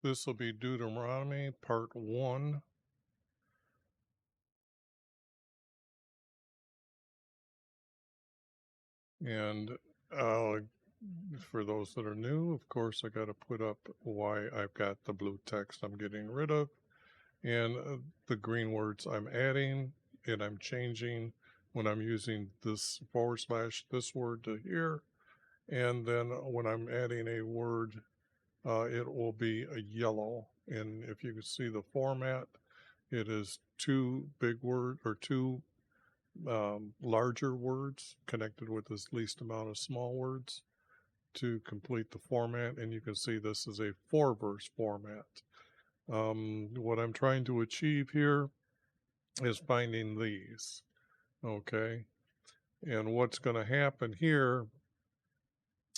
This will be Deuteronomy part 1. And for those that are new, of course, I got to put up why I've got the blue text I'm getting rid of and the green words I'm adding and I'm changing when I'm using this / this word to here. And then when I'm adding a word, it will be a yellow. And if you can see the format, it is two big word or two larger words connected with this least amount of small words to complete the format. And you can see this is a 4-verse format. What I'm trying to achieve here is finding these. Okay. And what's going to happen here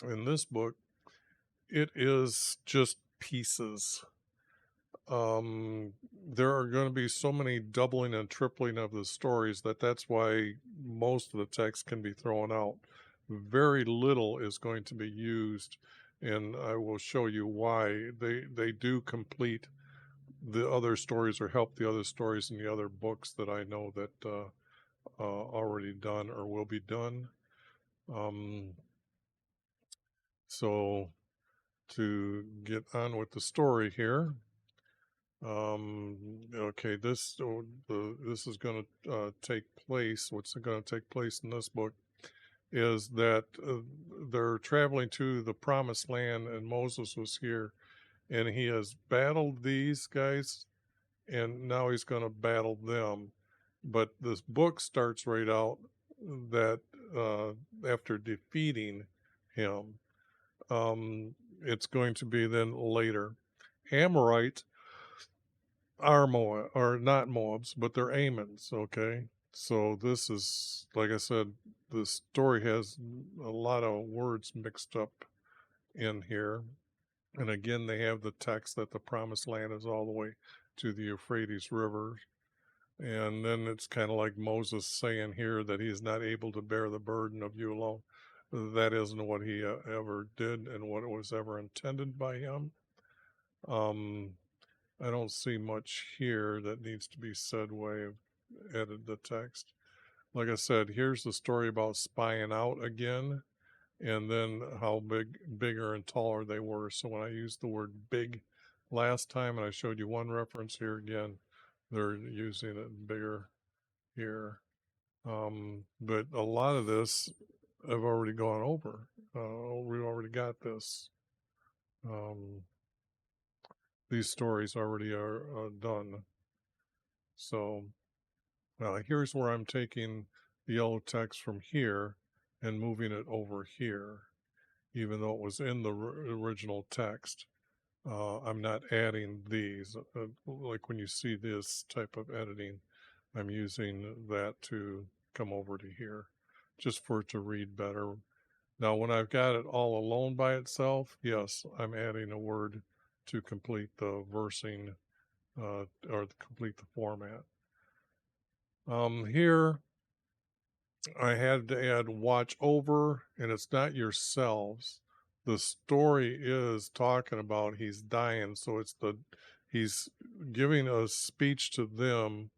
in this book, it is just pieces. There are going to be so many doubling and tripling of the stories that's why most of the text can be thrown out. Very little is going to be used, and I will show you why. They do complete the other stories or help the other stories in the other books that I know that already done or will be done. So to get on with the story here. Okay, this is going to take place. What's going to take place in this book is that they're traveling to the promised land, and Moses was here, and he has battled these guys, and now he's going to battle them. But this book starts right out that after defeating him, it's going to be then later. Amorite are Moab, or not Moabs, but they're Ammons, okay? So this is, like I said, the story has a lot of words mixed up in here. And again, they have the text that the promised land is all the way to the Euphrates River. And then it's kind of like Moses saying here that he's not able to bear the burden of you alone. That isn't what he ever did and what was ever intended by him. I don't see much here that needs to be said way of edit the text. Like I said, here's the story about spying out again, and then how bigger and taller they were. So when I used the word big last time, and I showed you one reference here again, they're using it bigger here. But a lot of this I've already gone over. We already got this. These stories already are done. So here's where I'm taking the yellow text from here and moving it over here, even though it was in the original text. I'm not adding these. Like when you see this type of editing, I'm using that to come over to here, just for it to read better. Now, when I've got it all alone by itself, yes, I'm adding a word to complete the versing or complete the format. Here, I had to add watch over, and it's not yourselves. The story is talking about he's dying, so he's giving a speech to them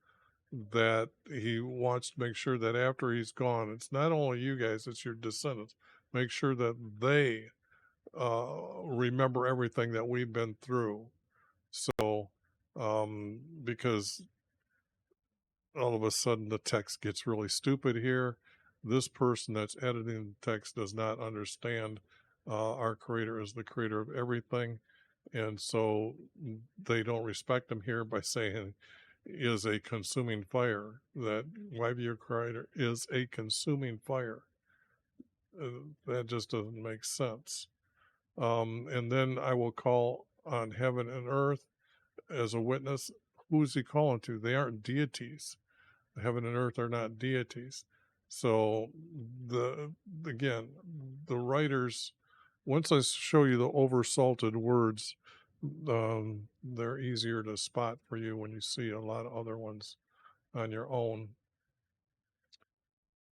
that he wants to make sure that after he's gone, it's not only you guys, it's your descendants. Make sure that they remember everything that we've been through. So, because all of a sudden the text gets really stupid here. This person that's editing the text does not understand our creator is the creator of everything. And so they don't respect him here by saying is a consuming fire, that YHVH creator is a consuming fire. That just doesn't make sense. And then I will call on heaven and earth as a witness. Who's he calling to? They aren't deities. Heaven and earth are not deities. So again, the writers, once I show you the oversalted words, they're easier to spot for you when you see a lot of other ones on your own.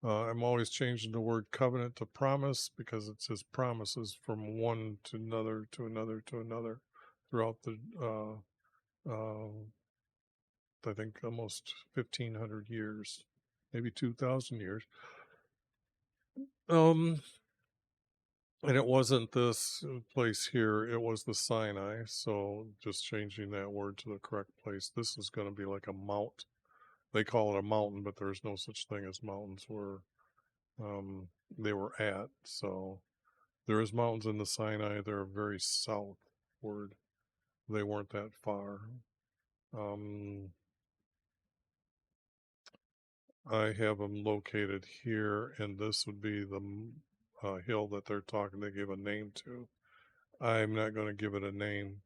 I'm always changing the word covenant to promise because it's his promises from one to another to another to another. throughout the I think almost 1,500 years, maybe 2,000 years. And it wasn't this place here, it was the Sinai. So just changing that word to the correct place. This is going to be like a mount. They call it a mountain, but there's no such thing as mountains where they were at. So there is mountains in the Sinai. They're very southward. They weren't that far. I have them located here, and this would be the hill that they're talking. They give a name to. I'm not going to give it a name.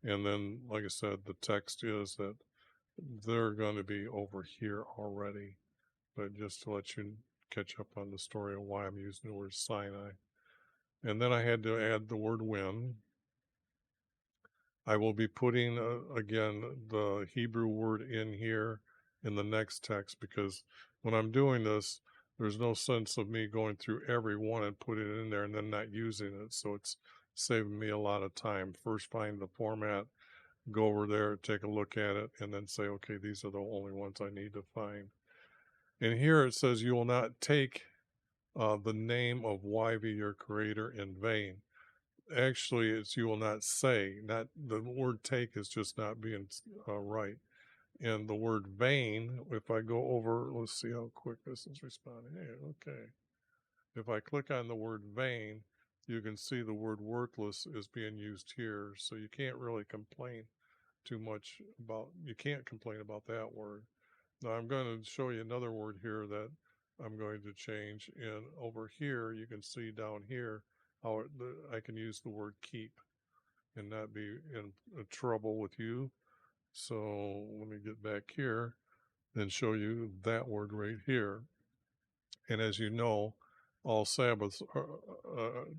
And then, like I said, the text is that they're going to be over here already. But just to let you catch up on the story of why I'm using the word Sinai. And then I had to add the word when. I will be putting, again, the Hebrew word in here in the next text, because when I'm doing this, there's no sense of me going through every one and putting it in there and then not using it. So it's saving me a lot of time. First, find the format, go over there, take a look at it, and then say, okay, these are the only ones I need to find. And here it says, you will not take the name of YV, your creator, in vain. Actually, it's you will not say. Not the word take is just not being right. And the word vain, if I go over, let's see how quick this is responding. Hey, okay. If I click on the word vain, you can see the word worthless is being used here. So you can't really complain too much about, you can't complain about that word. Now I'm going to show you another word here that I'm going to change. And over here, you can see down here how I can use the word keep and not be in trouble with you. So let me get back here and show you that word right here. And as you know, all Sabbaths,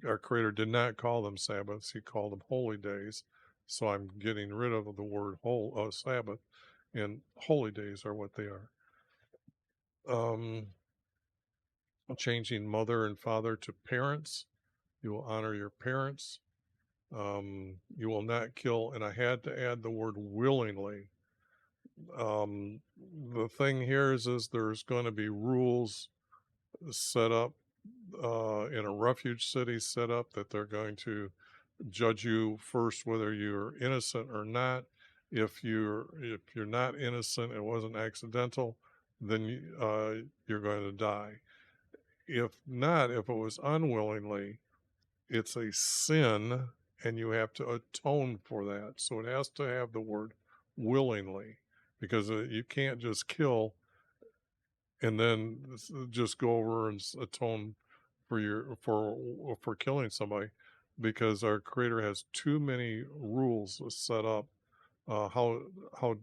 our Creator did not call them Sabbaths, He called them holy days. So I'm getting rid of the word Sabbath, and holy days are what they are. Changing mother and father to parents. You will honor your parents. You will not kill, and I had to add the word willingly. The thing here is there's going to be rules set up in a refuge city set up that they're going to judge you first whether you're innocent or not. If you're not innocent, it wasn't accidental, then you're going to die. If not, if it was unwillingly, it's a sin and you have to atone for that. So it has to have the word willingly, because you can't just kill and then just go over and atone for killing somebody, because our Creator has too many rules set up how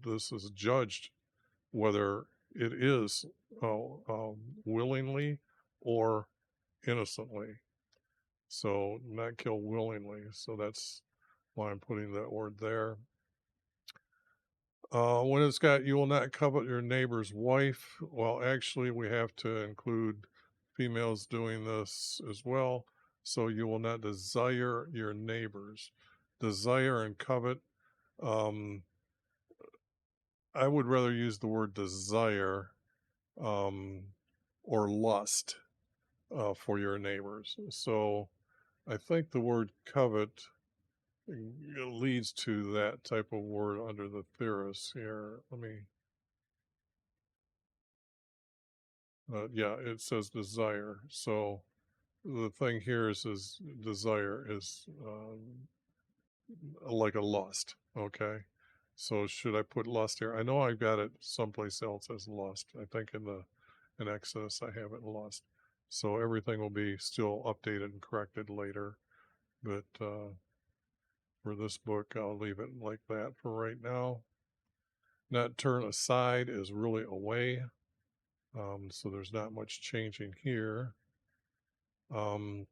this is judged, whether it is willingly or innocently. So not kill willingly. So that's why I'm putting that word there. When it's got, you will not covet your neighbor's wife. Well, actually, we have to include females doing this as well. So you will not desire your neighbors. Desire and covet. I would rather use the word desire or lust for your neighbors. So I think the word covet leads to that type of word under the theorists here. Let me, yeah, it says desire. So the thing here is desire is like a lust. Okay. So should I put lust here? I know I got it someplace else as lust. I think in Exodus I have it lust. So everything will be still updated and corrected later. But for this book, I'll leave it like that for right now. Not turn aside is really away. So there's not much changing here. Now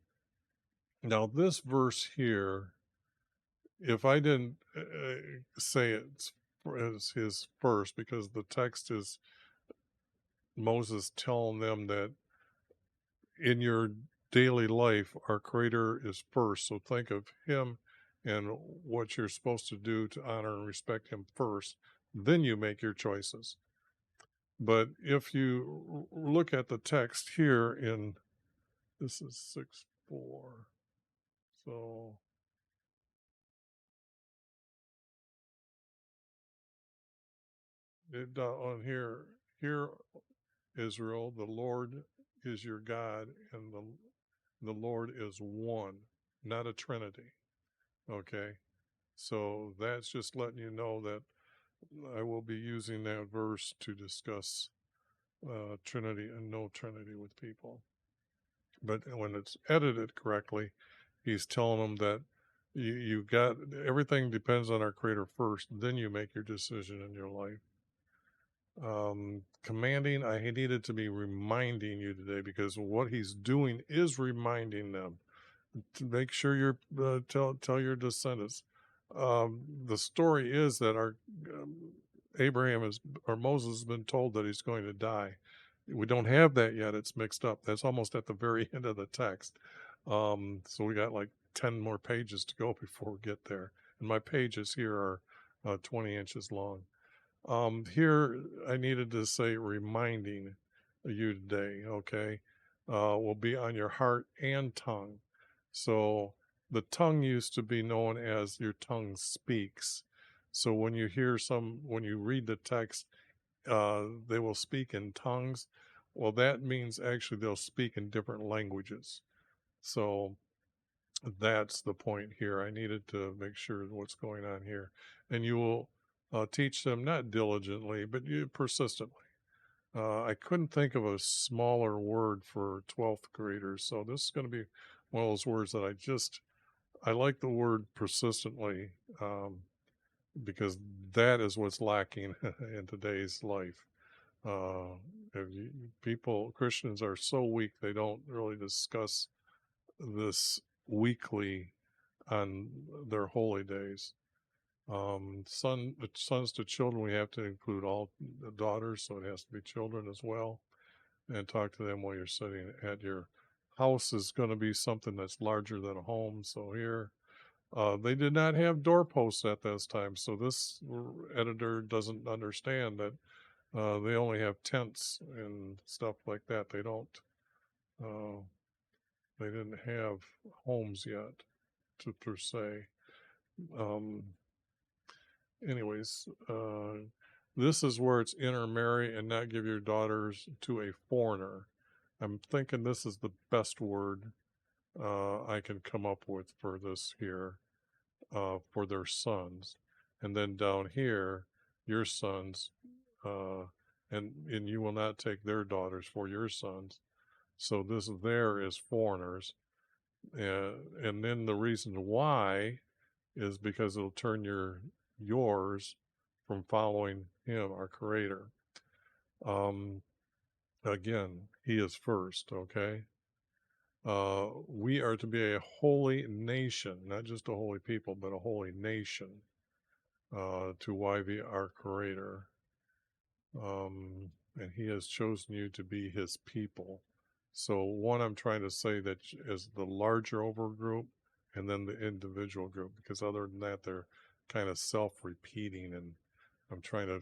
this verse here, if I didn't say it as his first, because the text is Moses telling them that in your daily life, our Creator is first. So think of Him and what you're supposed to do to honor and respect him first. Then you make your choices. But if you look at the text here in, this is 6:4. So on here, here, Israel, the Lord is your God, and the Lord is one, not a trinity. Okay, so that's just letting you know that I will be using that verse to discuss Trinity and no Trinity with people. But when it's edited correctly, he's telling them that you got everything depends on our Creator first, then you make your decision in your life. Commanding, I needed to be reminding you today because what he's doing is reminding them to make sure you're tell your descendants. The story is that our Abraham is or Moses has been told that he's going to die. We don't have that yet. It's mixed up. That's almost at the very end of the text. So we got like 10 more pages to go before we get there. And my pages here are 20 inches long. Here I needed to say reminding you today, okay, will be on your heart and tongue. So the tongue used to be known as your tongue speaks. So when you when you read the text, they will speak in tongues. Well, that means actually they'll speak in different languages. So that's the point here. I needed to make sure what's going on here. And you will teach them not diligently, but persistently. I couldn't think of a smaller word for 12th graders. So this is going to be one of those words that I like the word persistently because that is what's lacking in today's life. Christians are so weak, they don't really discuss this weekly on their holy days. Sons to children, we have to include all the daughters, so it has to be children as well. And talk to them while you're sitting at your house is going to be something that's larger than a home. So here, they did not have doorposts at this time. So this editor doesn't understand that they only have tents and stuff like that. Uh, they didn't have homes yet, per se. Um, anyways, this is where it's intermarry and not give your daughters to a foreigner. I'm thinking this is the best word I can come up with for this here, for their sons. And then down here, your sons, uh, and you will not take their daughters for your sons. So this there is foreigners. And then the reason why is because it'll turn yours from following him, our creator. Um, again, he is first, okay? We are to be a holy nation, not just a holy people, but a holy nation to YV, our creator. And he has chosen you to be his people. So one, I'm trying to say that is the larger over group and then the individual group, because other than that, they're kind of self-repeating, and I'm trying to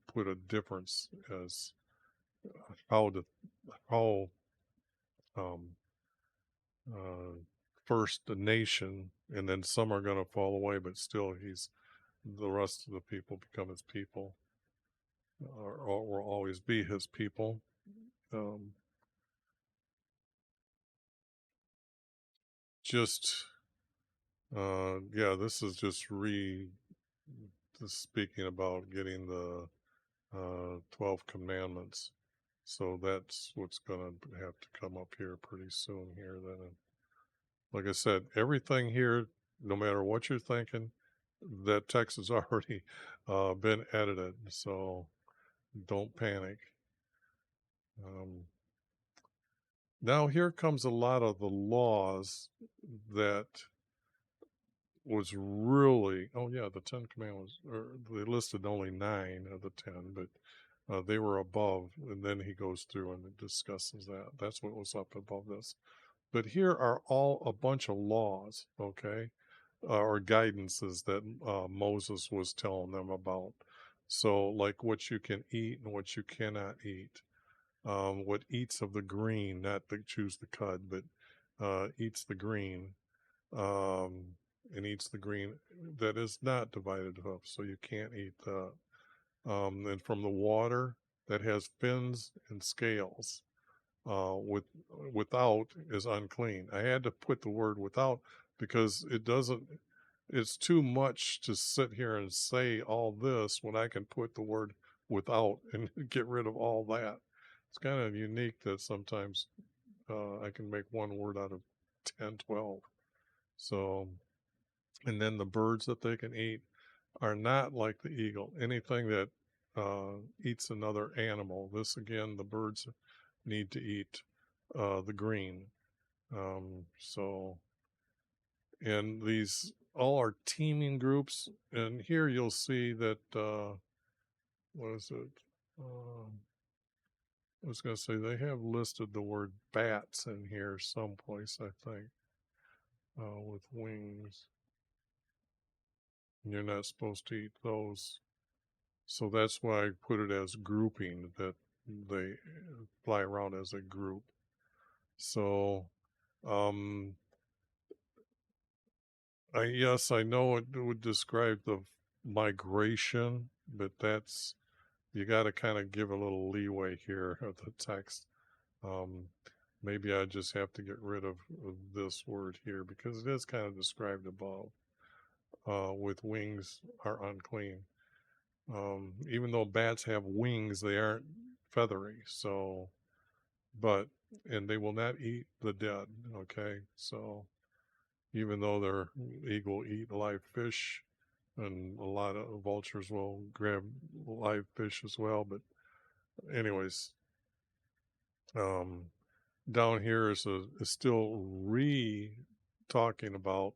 put a difference as how um, uh, first the nation, and then some are going to fall away, but still the rest of the people become his people, or will always be his people. Um, just yeah, this is just speaking about getting the 12 commandments. So that's what's going to have to come up here pretty soon here then. And like I said, everything here, no matter what you're thinking, that text has already been edited. So don't panic. Now here comes a lot of the laws that was really, oh yeah, the 10 commandments, or they listed only 9 of the 10, but they were above, and then he goes through and discusses that. That's what was up above this. But here are all a bunch of laws, okay? or guidances that Moses was telling them about. So, like what you can eat and what you cannot eat. What eats of the green, not to choose the cud, but eats the green, um, and eats the green that is not divided hoof. So you can't eat that. And from the water that has fins and scales, with without is unclean. I had to put the word without because it doesn't. It's too much to sit here and say all this when I can put the word without and get rid of all that. It's kind of unique that sometimes I can make one word out of 10, 12. So, and then the birds that they can eat are not like the eagle. Anything that eats another animal, this again, the birds need to eat the green. So, and these all are teaming groups. And here you'll see that, what is it? I was going to say they have listed the word bats in here someplace, I think, with wings. You're not supposed to eat those. So that's why I put it as grouping, that they fly around as a group. So, yes, I know it would describe the migration, but that's, you got to kind of give a little leeway here of the text. Um, maybe I just have to get rid of this word here because it is kind of described above. With wings are unclean. Even though bats have wings, they aren't feathery. So, but, and they will not eat the dead. Okay. So, even though their eagle eat live fish, and a lot of vultures will grab live fish as well. But, anyways, um, down here is still talking about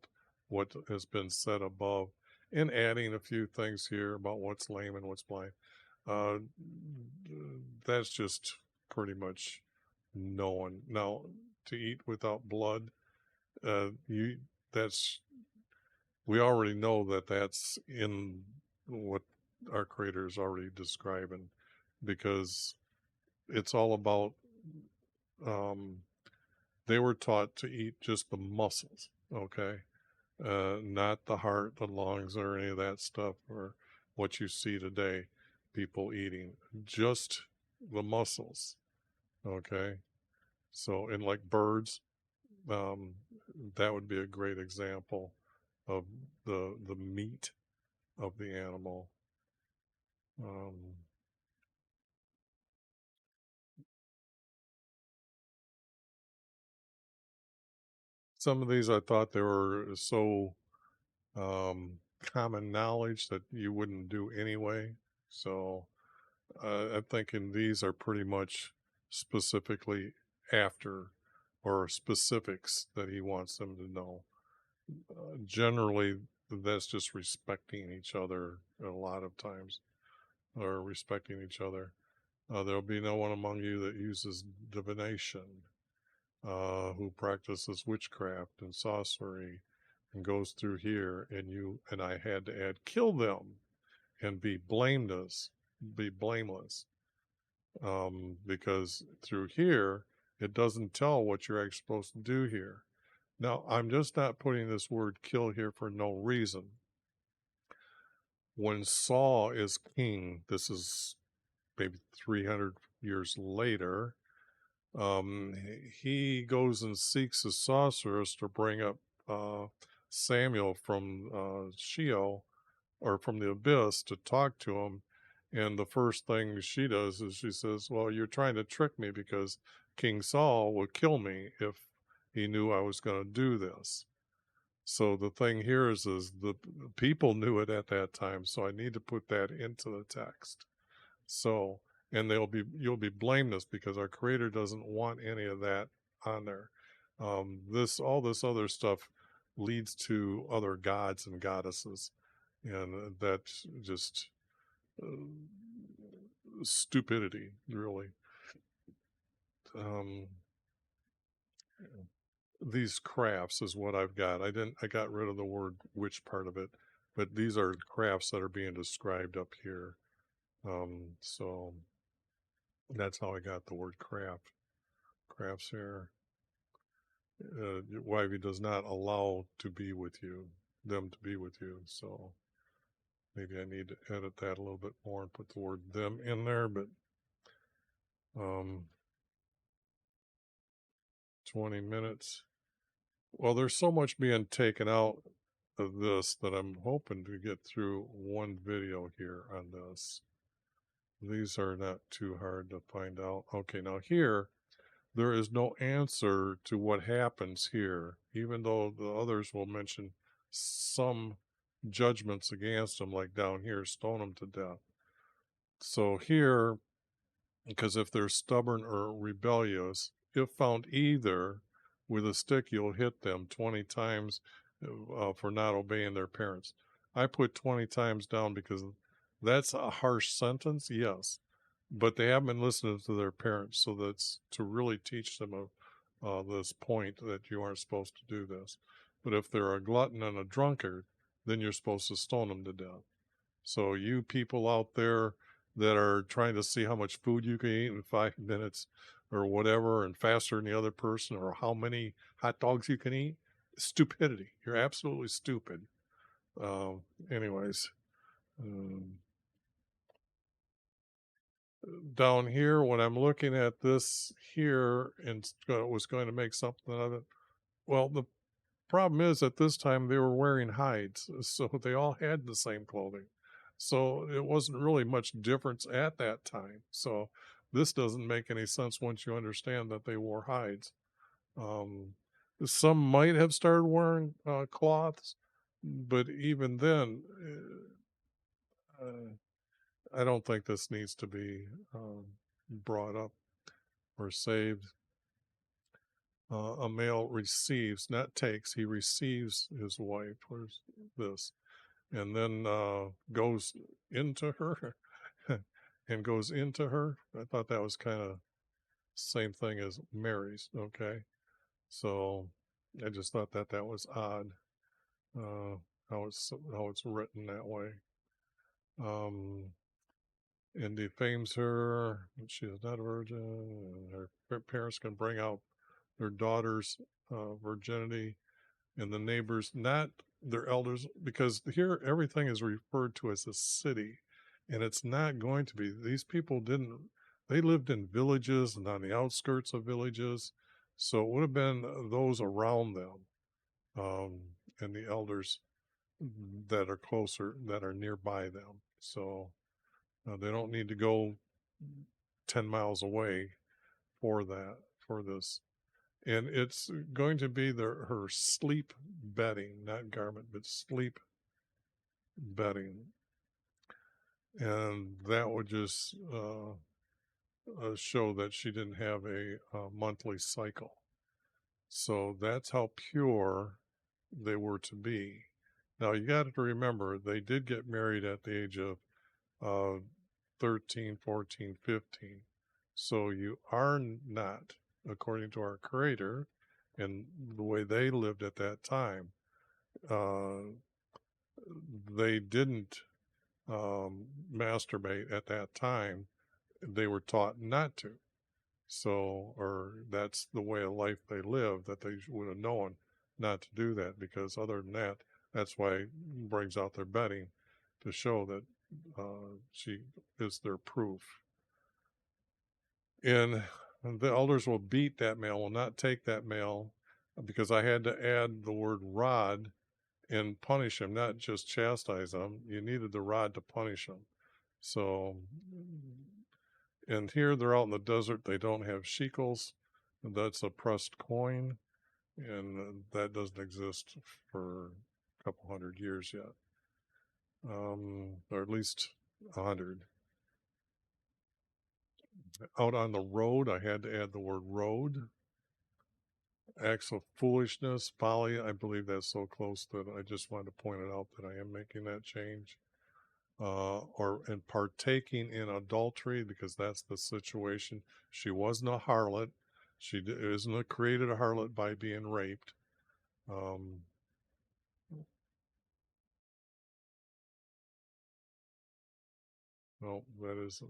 what has been said above and adding a few things here about what's lame and what's blind. Uh, that's just pretty much known. Now, to eat without blood, you that's we already know that that's in what our Creator is already describing, because it's all about they were taught to eat just the muscles, okay? Not the heart, the lungs, or any of that stuff, or what you see today, people eating. Just the muscles, okay? So, and like birds, um, that would be a great example of the meat of the animal. Um, some of these I thought they were so common knowledge that you wouldn't do anyway. So I'm thinking these are pretty much specifically after, or specifics that he wants them to know. Generally, that's just respecting each other a lot of times, or respecting each other. There'll be no one among you that uses divination, who practices witchcraft and sorcery, and goes through here, and I had to add, kill them and be blameless, because through here it doesn't tell what you're actually supposed to do here. Now, I'm just not putting this word kill here for no reason. When Saul is king, this is maybe 300 years later, he goes and seeks a sorceress to bring up Samuel from Sheol, or from the abyss, to talk to him. And the first thing she does is she says, well, you're trying to trick me because King Saul would kill me if he knew I was going to do this. So the thing here is the people knew it at that time. So I need to put that into the text. So, and you'll be blameless because our Creator doesn't want any of that on there. All this other stuff leads to other gods and goddesses, and that's just uh, stupidity, really. Um, these crafts is what I've got. I got rid of the word which part of it, but these are crafts that are being described up here. So that's how I got the word craft. Crafts here. YV does not allow to be with you, them to be with you. So maybe I need to edit that a little bit more and put the word them in there, but 20 minutes. Well, there's so much being taken out of this that I'm hoping to get through one video here on this. These are not too hard to find out. Okay, now here, there is no answer to what happens here, even though the others will mention some judgments against them, like down here, stone them to death. So here, because if they're stubborn or rebellious, if found either with a stick, you'll hit them 20 times for not obeying their parents. I put 20 times down because that's a harsh sentence, yes, but they haven't been listening to their parents, so that's to really teach them this point that you aren't supposed to do this. But if they're a glutton and a drunkard, then you're supposed to stone them to death. So you people out there that are trying to see how much food you can eat in 5 minutes or whatever and faster than the other person, or how many hot dogs you can eat, stupidity. You're absolutely stupid. Anyways, down here, when I'm looking at this here and was going to make something of it, well, the problem is at this time they were wearing hides, so they all had the same clothing. So it wasn't really much difference at that time. So this doesn't make any sense once you understand that they wore hides. Some might have started wearing cloths, but even then, I don't think this needs to be brought up or saved. A male receives, not takes, he receives his wife. Where's this? And then goes into her and goes into her. I thought that was kind of same thing as marries. Okay, so I just thought that that was odd how it's written that way. And defames her. She is not a virgin. And her parents can bring out their daughter's virginity, and the neighbors, not their elders, because here everything is referred to as a city, and it's not going to be. These people didn't, they lived in villages and on the outskirts of villages, so it would have been those around them, and the elders that are closer, that are nearby them. So they don't need to go 10 miles away for that, for this. And it's going to be her sleep bedding, not garment, but sleep bedding. And that would just show that she didn't have a monthly cycle. So that's how pure they were to be. Now you got to remember, they did get married at the age of 13, 14, 15. So you are not, according to our Creator and the way they lived at that time, they didn't masturbate at that time. They were taught not to. So, or that's the way of life they lived, that they would have known not to do that, because other than that, that's why it brings out their bedding to show that she is their proof. And the elders will beat that male, will not take that male, because I had to add the word rod and punish him, not just chastise him. You needed the rod to punish him. So, and here they're out in the desert. They don't have shekels. That's a pressed coin, and that doesn't exist for a couple hundred years yet, or at least 100. Out on the road, I had to add the word road. Acts of foolishness, folly, I believe that's so close that I just wanted to point it out that I am making that change. And partaking in adultery, because that's the situation. She wasn't a harlot. She isn't created a harlot by being raped. No, that is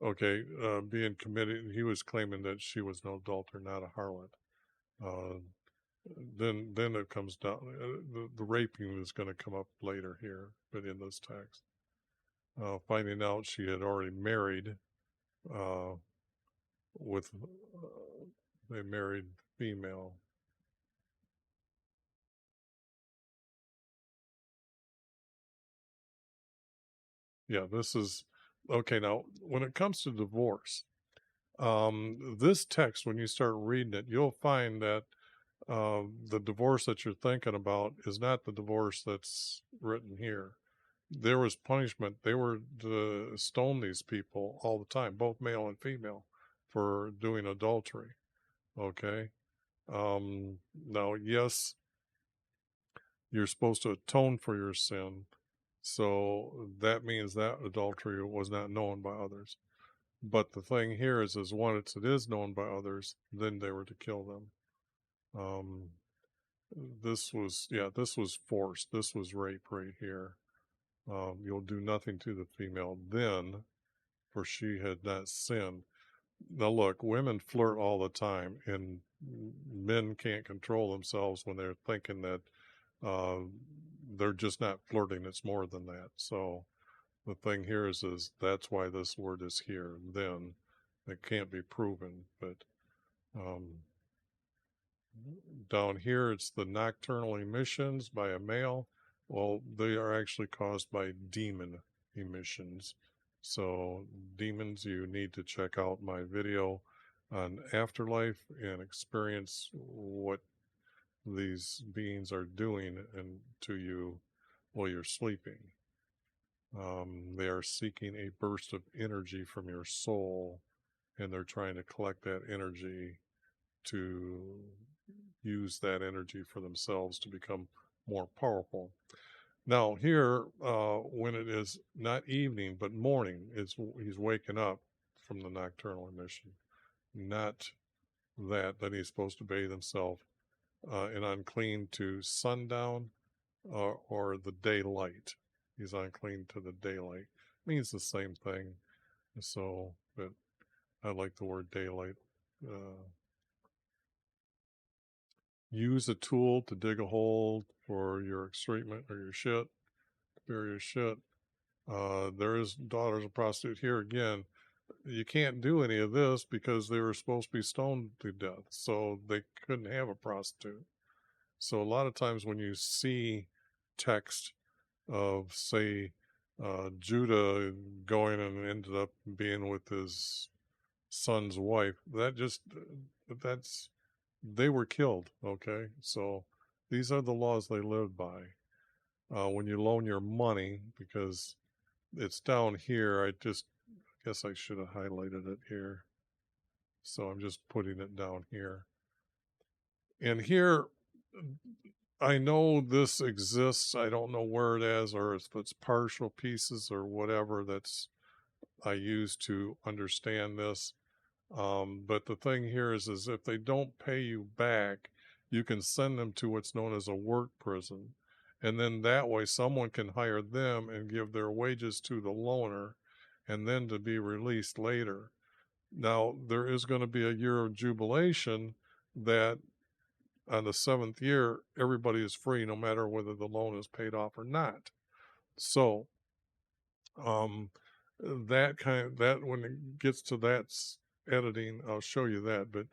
okay. Being committed, he was claiming that she was no adulterer, not a harlot. Uh, then it comes down. The raping is going to come up later here, but in this text, finding out she had already married uh, with a married female. Yeah, this is okay. Now, when it comes to divorce, this text, when you start reading it, you'll find that the divorce that you're thinking about is not the divorce that's written here. There was punishment. They were to stone these people all the time, both male and female, for doing adultery. Okay. Now, yes, you're supposed to atone for your sin. So that means that adultery was not known by others. But the thing here is once it is known by others, then they were to kill them. Um, this was forced. This was rape right here. You'll do nothing to the female then, for she had not sinned. Now, look, women flirt all the time, and men can't control themselves when they're thinking that uh, they're just not flirting. It's more than that. So the thing here is that's why this word is here. Then it can't be proven, but um, down here it's the nocturnal emissions by a male. Well, they are actually caused by demon emissions. So demons, you need to check out my video on afterlife and experience what these beings are doing and to you while you're sleeping. They are seeking a burst of energy from your soul, and they're trying to collect that energy to use that energy for themselves to become more powerful. Now, here, when it is not evening but morning, he's waking up from the nocturnal emission, not that he's supposed to bathe himself in unclean to sundown or the daylight. He's unclean to the daylight. Means the same thing. So, but I like the word daylight. Use a tool to dig a hole for your excrement or your shit, bury your shit. There is daughters of prostitute here again. You can't do any of this because they were supposed to be stoned to death, so they couldn't have a prostitute. So a lot of times when you see text of, say, Judah going and ended up being with his son's wife, that's they were killed. Okay, so these are the laws they lived by. When you loan your money, because it's down here, guess I should have highlighted it here. So I'm just putting it down here. And here, I know this exists. I don't know where it is, or if it's partial pieces or whatever that's I use to understand this. But the thing here is if they don't pay you back, you can send them to what's known as a work prison. And then that way someone can hire them and give their wages to the loaner and then to be released later. Now, there is going to be a year of jubilation that on the seventh year, everybody is free no matter whether the loan is paid off or not. So, um, that when it gets to that editing, I'll show you that. But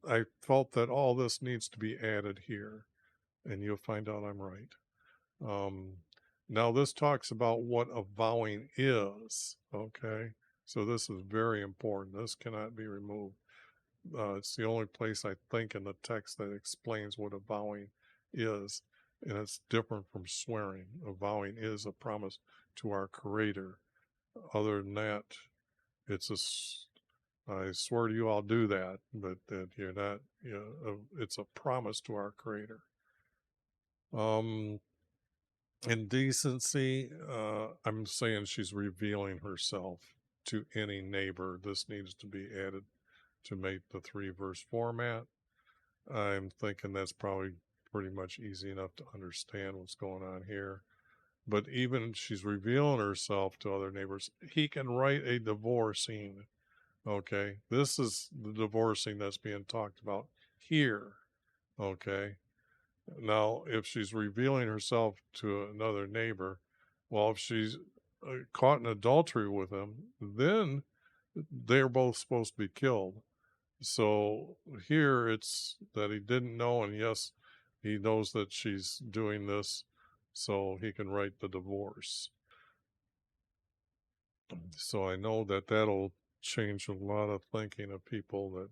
I felt that all this needs to be added here, and you'll find out I'm right. Now this talks about what a vowing is. Okay, so this is very important. This cannot be removed. It's the only place I think in the text that explains what a vowing is, and it's different from swearing. A vowing is a promise to our Creator. Other than that, it's I swear to you I'll do that, but that you're not. It's a promise to our Creator. Um, Indecency, I'm saying she's revealing herself to any neighbor. This needs to be added to make the 3-verse format. I'm thinking that's probably pretty much easy enough to understand what's going on here. But even she's revealing herself to other neighbors, he can write a divorcing. Okay, this is the divorcing that's being talked about here. Okay, now if she's revealing herself to another neighbor, well, if she's caught in adultery with him, then they're both supposed to be killed. So here it's that he didn't know, and yes, he knows that she's doing this, so he can write the divorce. So I know that that'll change a lot of thinking of people that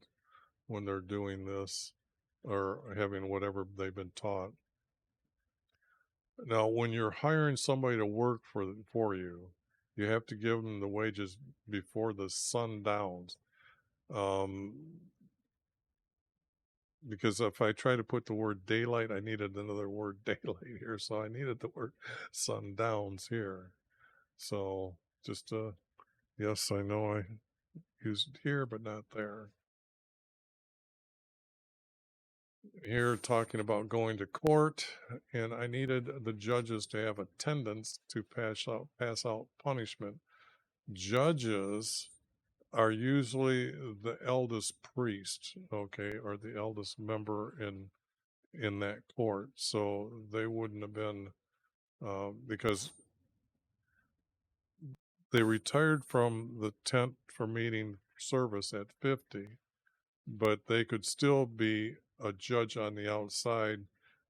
when they're doing this or having whatever they've been taught. Now, when you're hiring somebody to work for you, you have to give them the wages before the sun downs. Because if I try to put the word daylight, I needed another word daylight here, so I needed the word sundowns here. So just yes, I know I used it here, but not there. Here talking about going to court, and I needed the judges to have attendance to pass out punishment. Judges are usually the eldest priest, okay, or the eldest member in that court. So they wouldn't have been because they retired from the tent for meeting service at 50, but they could still be a judge on the outside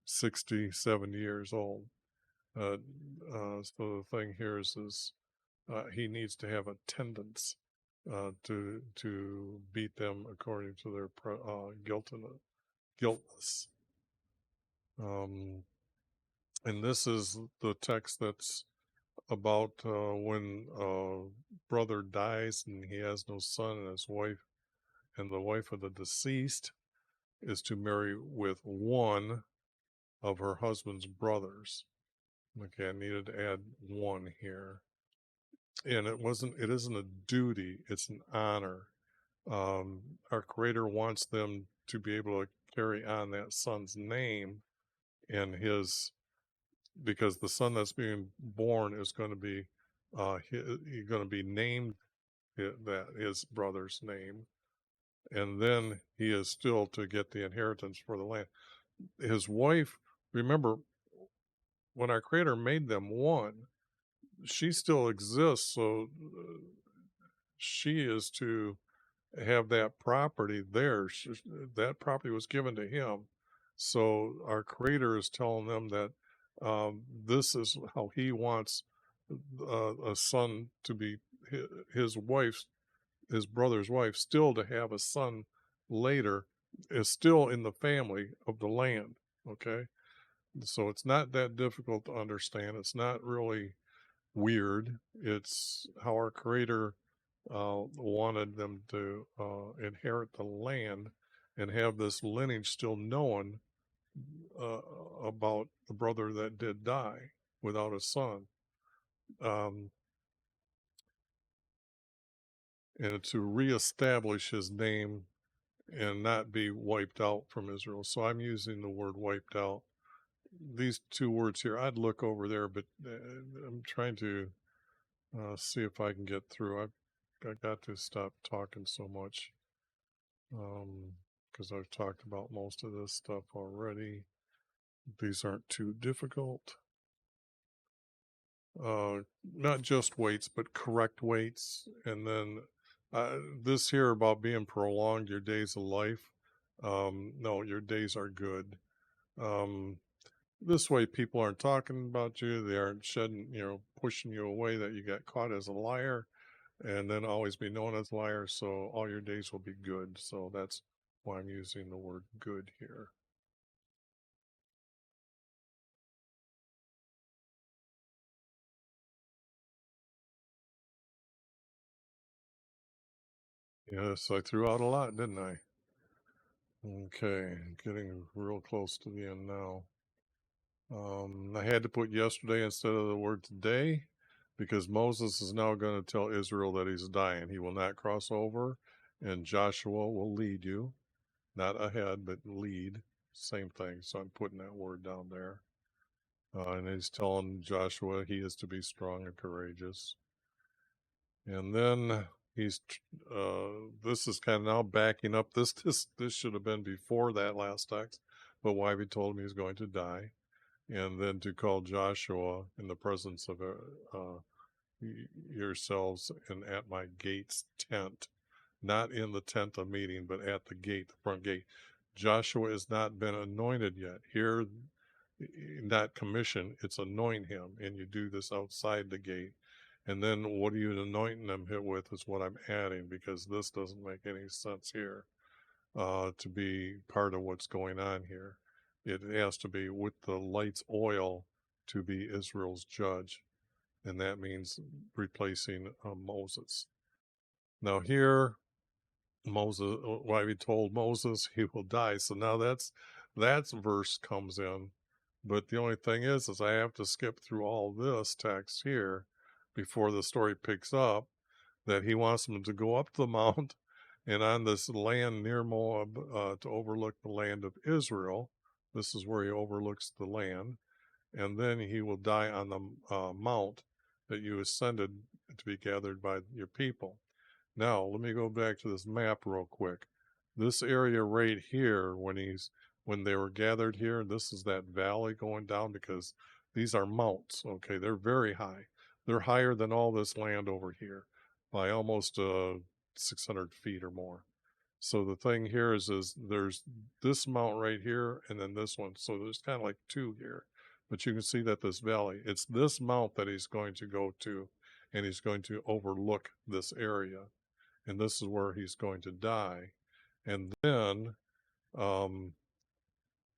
60, 70 years old. Uh, so the thing here is he needs to have attendance to beat them according to their guiltless. And this is the text that's about when a brother dies and he has no son, and his wife and the wife of the deceased is to marry with one of her husband's brothers. Okay, I needed to add one here. And it isn't a duty, it's an honor. Our Creator wants them to be able to carry on that son's name and his, because the son that's being born is going to be going to be named that his brother's name, and then he is still to get the inheritance for the land. His wife, remember, when our Creator made them one, she still exists, so she is to have that property there. That property was given to him. So our Creator is telling them that this is how he wants a son to be, his wife's, his brother's wife, still to have a son later, is still in the family of the land. Okay. So it's not that difficult to understand. It's not really weird. It's how our Creator wanted them to inherit the land and have this lineage still known uh, about the brother that did die without a son. Um, and to reestablish his name and not be wiped out from Israel. So I'm using the word wiped out. These two words here, I'd look over there, but I'm trying to see if I can get through. I got to stop talking so much because I've talked about most of this stuff already. These aren't too difficult. Not just weights, but correct weights. And then this here about being prolonged your days of life. No, your days are good. This way people aren't talking about you. They aren't shedding, pushing you away that you got caught as a liar and then always be known as a liar. So all your days will be good. So that's why I'm using the word good here. Yes, I threw out a lot, didn't I? Okay, getting real close to the end now. I had to put yesterday instead of the word today because Moses is now going to tell Israel that he's dying. He will not cross over, and Joshua will lead you, not ahead, but lead. Same thing. So I'm putting that word down there. And he's telling Joshua he is to be strong and courageous. And then he's this is kind of now backing up. This should have been before that last text, but YHVH told me he's going to die, and then to call Joshua in the presence of yourselves and at my gates tent, not in the tent of meeting, but at the gate, the front gate. Joshua has not been anointed yet. Here, not commission, it's anoint him, and you do this outside the gate. And then what are you anointing them with is what I'm adding, because this doesn't make any sense here to be part of what's going on here. It has to be with the light's oil to be Israel's judge, and that means replacing Moses. Now here, Moses, why we told Moses he will die. So now that's verse comes in. But the only thing is I have to skip through all this text here before the story picks up, that he wants them to go up to the mount and on this land near Moab to overlook the land of Israel. This is where he overlooks the land. And then he will die on the mount that you ascended to be gathered by your people. Now, let me go back to this map real quick. This area right here, when they were gathered here, this is that valley going down, because these are mounts, okay? They're very high. They're higher than all this land over here by almost 600 feet or more. So the thing here is there's this mount right here and then this one. So there's kind of like two here. But you can see that this valley, it's this mount that he's going to go to, and he's going to overlook this area. And this is where he's going to die. And then down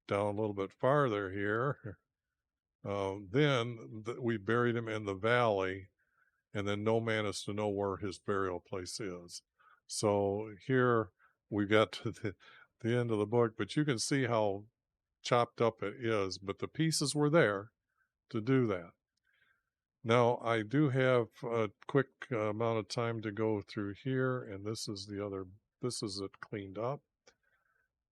a little bit farther here, we buried him in the valley, and then no man is to know where his burial place is. So here we got to the end of the book, but you can see how chopped up it is, but the pieces were there to do that. Now, I do have a quick amount of time to go through here, and this is it cleaned up.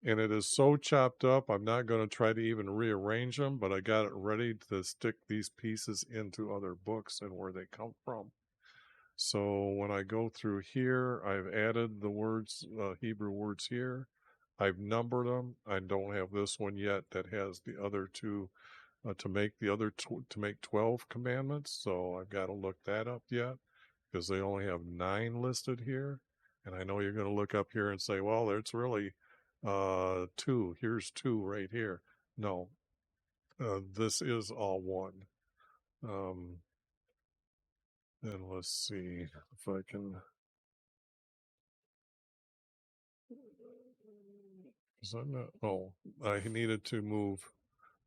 And it is so chopped up, I'm not going to try to even rearrange them, but I got it ready to stick these pieces into other books and where they come from. So when I go through here, I've added the words, Hebrew words here. I've numbered them. I don't have this one yet that has the other two to make 12 commandments. So I've got to look that up yet, because they only have 9 listed here. And I know you're going to look up here and say, well, there's really 2. Here's 2 right here. No, this is all one. And let's see if I can. I needed to move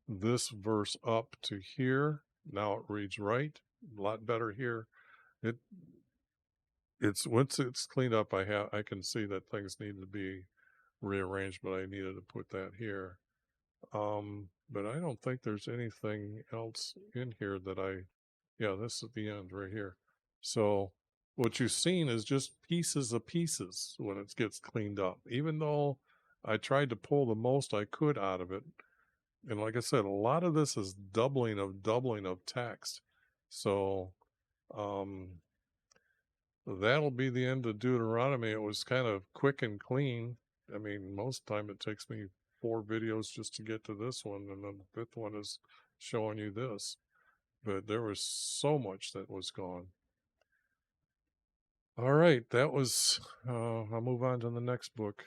this verse up to here. Now it reads right. A lot better here. It's once it's cleaned up, I can see that things need to be rearranged, but I needed to put that here. But I don't think there's anything else in here that yeah, this is the end right here. So what you've seen is just pieces of pieces when it gets cleaned up, even though I tried to pull the most I could out of it. And like I said, a lot of this is doubling of text. So that'll be the end of Deuteronomy. It was kind of quick and clean. I mean, most time it takes me 4 videos just to get to this one, and then the 5th one is showing you this. But there was so much that was gone. All right, that was, I'll move on to the next book.